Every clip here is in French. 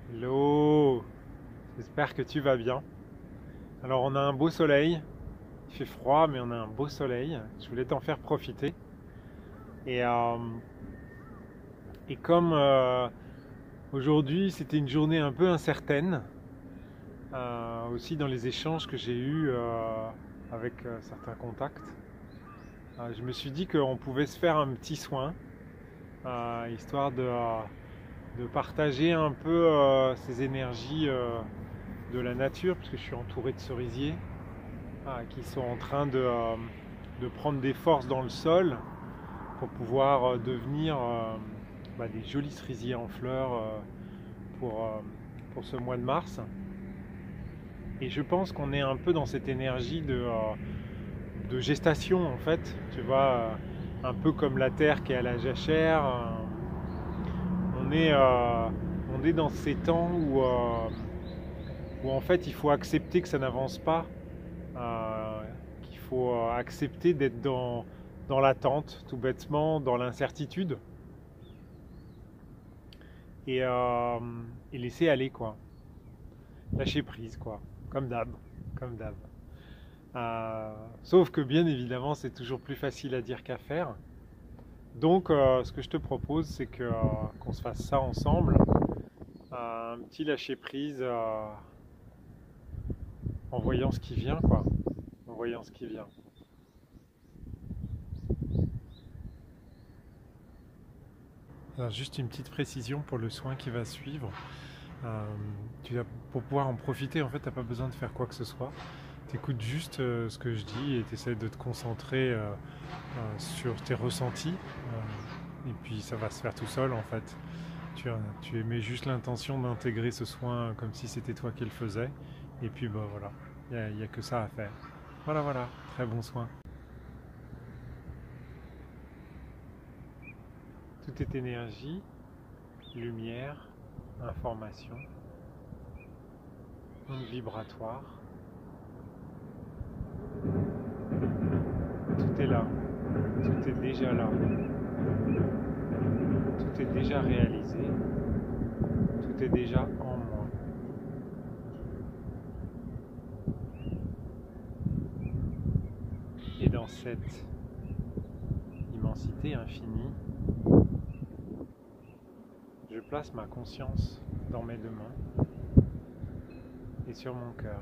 Hello, j'espère que tu vas bien. Alors on a un beau soleil, il fait froid mais on a un beau soleil, je voulais t'en faire profiter. Et, euh, et comme aujourd'hui c'était une journée un peu incertaine, aussi dans les échanges que j'ai eus avec certains contacts, je me suis dit qu'on pouvait se faire un petit soin, histoire de partager un peu ces énergies de la nature, parce que je suis entouré de cerisiers. Qui sont en train de prendre des forces dans le sol pour pouvoir devenir des jolis cerisiers en fleurs pour, euh, pour ce mois de mars. Et je pense qu'on est un peu dans cette énergie de gestation en fait, tu vois, un peu comme la terre qui est à la jachère. On est, euh, on est dans ces temps où en fait il faut accepter que ça n'avance pas, qu'il faut accepter d'être dans l'attente, tout bêtement, dans l'incertitude, et, euh, et laisser aller, quoi. Lâcher prise, quoi. Comme d'hab. Comme d'hab. Sauf que, bien évidemment, c'est toujours plus facile à dire qu'à faire. Donc, ce que je te propose, c'est qu'on se fasse ça ensemble. Un petit lâcher prise en voyant ce qui vient, quoi. En voyant ce qui vient. Alors, juste une petite précision pour le soin qui va suivre. Euh, pour pouvoir en profiter, en fait, tu n'as pas besoin de faire quoi que ce soit. Tu écoutes juste ce que je dis et tu essaies de te concentrer sur tes ressentis. Et puis ça va se faire tout seul, en fait. Tu émets juste l'intention d'intégrer ce soin comme si c'était toi qui le faisais. Et puis bah, voilà, il y a que ça à faire. Voilà, voilà, très bon soin. Tout est énergie, lumière, information, onde vibratoire. Tout est là, tout est déjà là, tout est déjà réalisé, tout est déjà en moi. Et dans cette immensité infinie, je place ma conscience dans mes deux mains et sur mon cœur.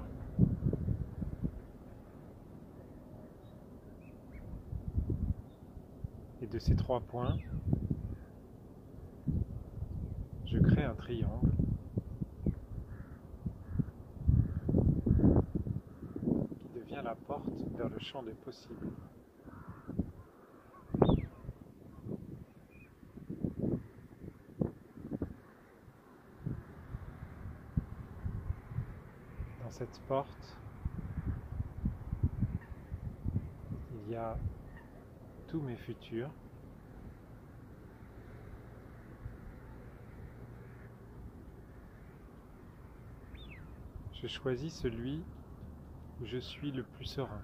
Et de ces trois points, je crée un triangle qui devient la porte vers le champ des possibles. Dans cette porte, il y a tous mes futurs. Je choisis celui où je suis le plus serein.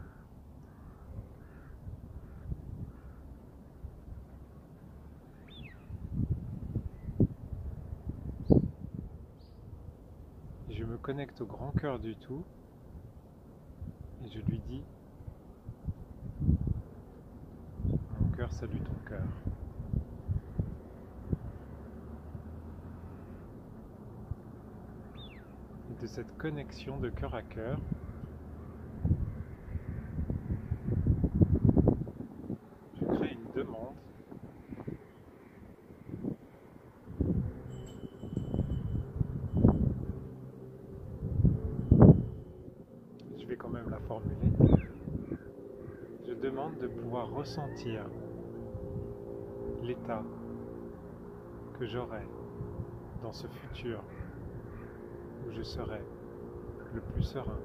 Et je me connecte au grand cœur du tout et je lui dis: mon cœur salue ton cœur. Et de cette connexion de cœur à cœur, je crée une demande je vais quand même la formuler. Je demande de pouvoir ressentir l'état que j'aurai dans ce futur où je serai le plus serein.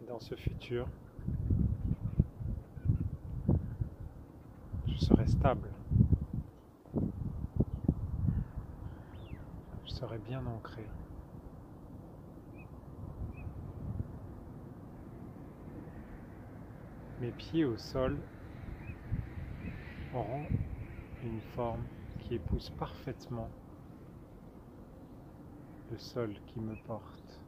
Dans ce futur, serai stable, je serai bien ancré. Mes pieds au sol auront une forme qui épouse parfaitement le sol qui me porte.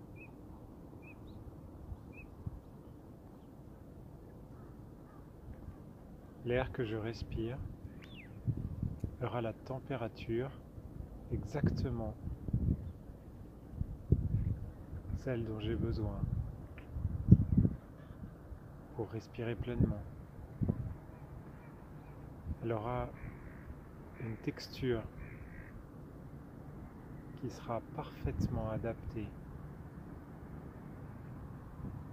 L'air que je respire aura la température exactement celle dont j'ai besoin pour respirer pleinement. Elle aura une texture qui sera parfaitement adaptée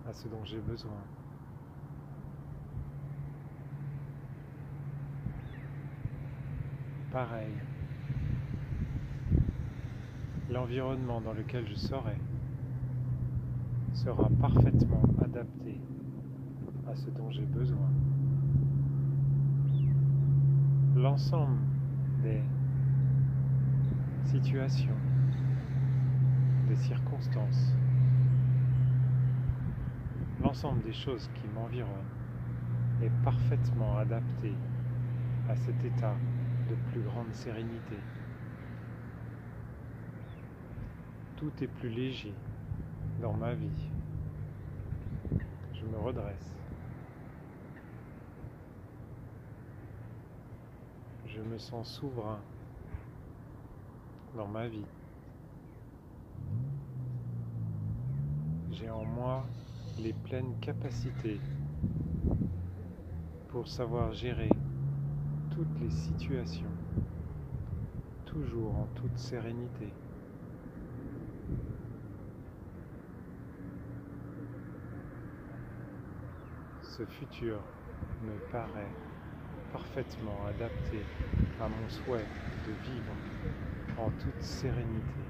à ce dont j'ai besoin. Pareil, l'environnement dans lequel je serai sera parfaitement adapté à ce dont j'ai besoin. L'ensemble des situations, des circonstances, l'ensemble des choses qui m'environnent est parfaitement adapté à cet état de plus grande sérénité. Tout est plus léger dans ma vie. Je me redresse. Je me sens souverain dans ma vie. J'ai en moi les pleines capacités pour savoir gérer toutes les situations, toujours en toute sérénité. Ce futur me paraît parfaitement adapté à mon souhait de vivre en toute sérénité.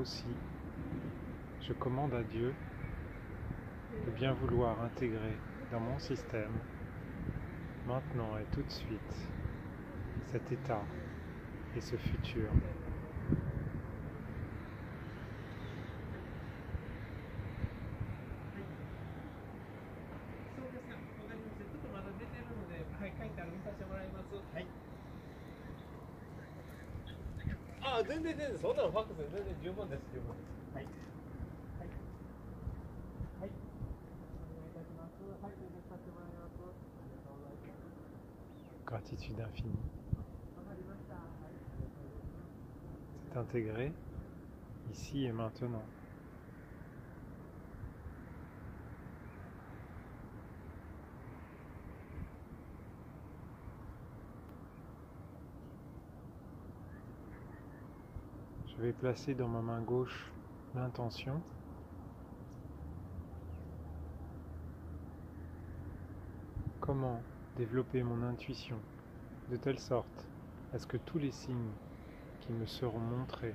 Aussi, je commande à Dieu de bien vouloir intégrer dans mon système, maintenant et tout de suite, cet état et ce futur. Gratitude infinie. C'est intégré ici et maintenant. Je vais placer dans ma main gauche l'intention. Comment développer mon intuition de telle sorte à ce que tous les signes qui me seront montrés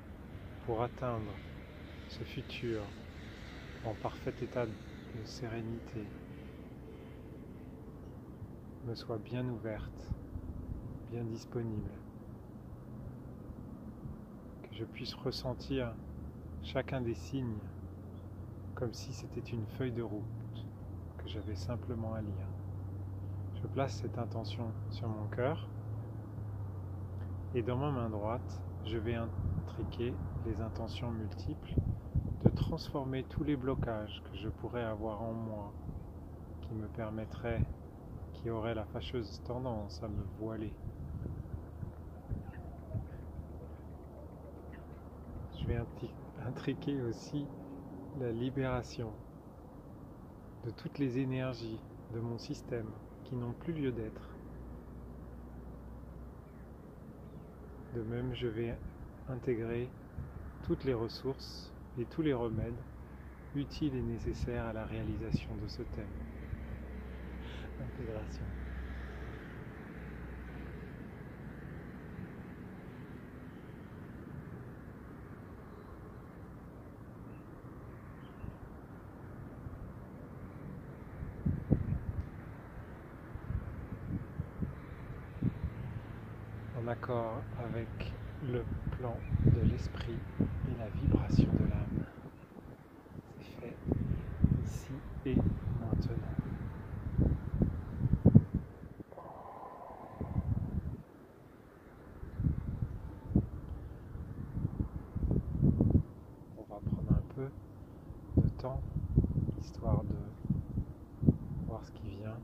pour atteindre ce futur en parfait état de sérénité me soient bien ouvertes, bien disponibles. Que je puisse ressentir chacun des signes comme si c'était une feuille de route que j'avais simplement à lire. Je place cette intention sur mon cœur et dans ma main droite, je vais intriquer les intentions multiples de transformer tous les blocages que je pourrais avoir en moi qui me permettraient, qui auraient la fâcheuse tendance à me voiler. Je vais intriquer aussi la libération de toutes les énergies de mon système qui n'ont plus lieu d'être. De même, je vais intégrer toutes les ressources et tous les remèdes utiles et nécessaires à la réalisation de ce thème. Intégration. accord avec le plan de l'esprit et la vibration de l'âme. C'est fait ici et maintenant. On va prendre un peu de temps, histoire de voir ce qui vient.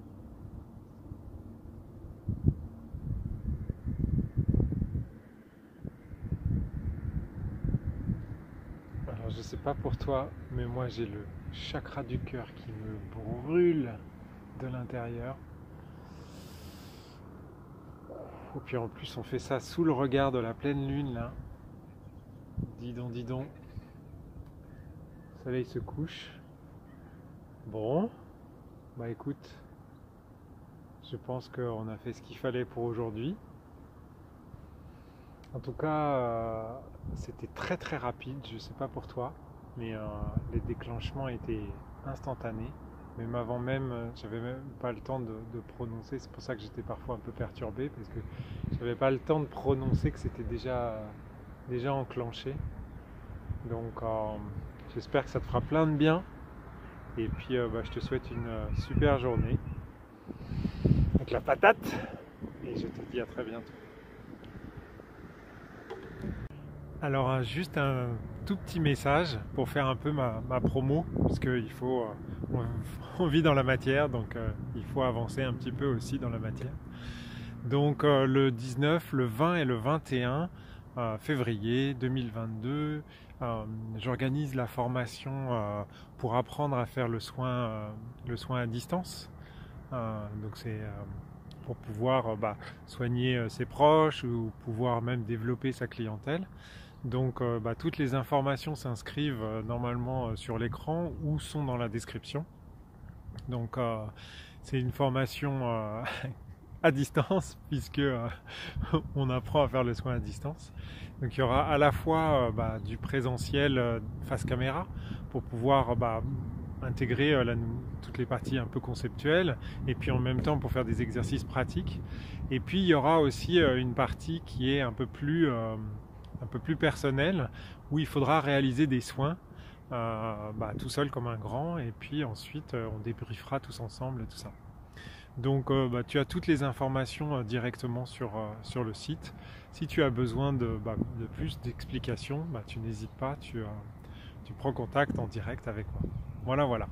Alors je sais pas pour toi, mais moi j'ai le chakra du cœur qui me brûle de l'intérieur. Et puis en plus on fait ça sous le regard de la pleine lune là. Dis donc, dis donc. Le soleil se couche. Bon, bah écoute, je pense qu'on a fait ce qu'il fallait pour aujourd'hui. En tout cas, c'était très très rapide, je sais pas pour toi, mais les déclenchements étaient instantanés. Même avant même, j'avais même pas le temps de prononcer, c'est pour ça que j'étais parfois un peu perturbé, parce que j'avais pas le temps de prononcer que c'était déjà enclenché. Donc j'espère que ça te fera plein de bien. Et puis je te souhaite une super journée avec la patate. Et je te dis à très bientôt. Alors juste un tout petit message pour faire un peu ma promo, parce qu'il faut, on vit dans la matière, donc il faut avancer un petit peu aussi dans la matière. Donc le 19, le 20 et le 21 février 2022, j'organise la formation pour apprendre à faire le soin à distance. Donc c'est pour pouvoir soigner ses proches ou pouvoir même développer sa clientèle. Donc toutes les informations s'inscrivent normalement sur l'écran ou sont dans la description. Donc c'est une formation à distance puisque on apprend à faire le soin à distance. Donc il y aura à la fois du présentiel face caméra pour pouvoir intégrer toutes les parties un peu conceptuelles et puis en même temps pour faire des exercices pratiques. Et puis il y aura aussi une partie qui est un peu plus personnelle où il faudra réaliser des soins tout seul comme un grand, et puis ensuite on débriefera tous ensemble tout ça. Donc tu as toutes les informations directement sur le site. Si tu as besoin de plus d'explications, tu n'hésites pas, tu prends contact en direct avec moi. Voilà.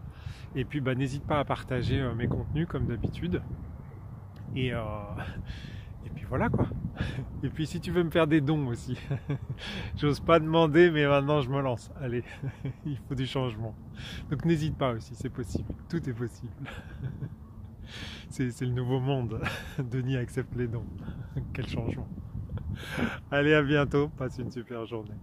Et puis n'hésite pas à partager mes contenus comme d'habitude. Et puis voilà quoi. Et puis si tu veux me faire des dons aussi, j'ose pas demander, mais maintenant je me lance. Allez, il faut du changement. Donc n'hésite pas aussi, c'est possible. Tout est possible. C'est le nouveau monde. Denis accepte les dons. Quel changement. Allez, à bientôt. Passe une super journée.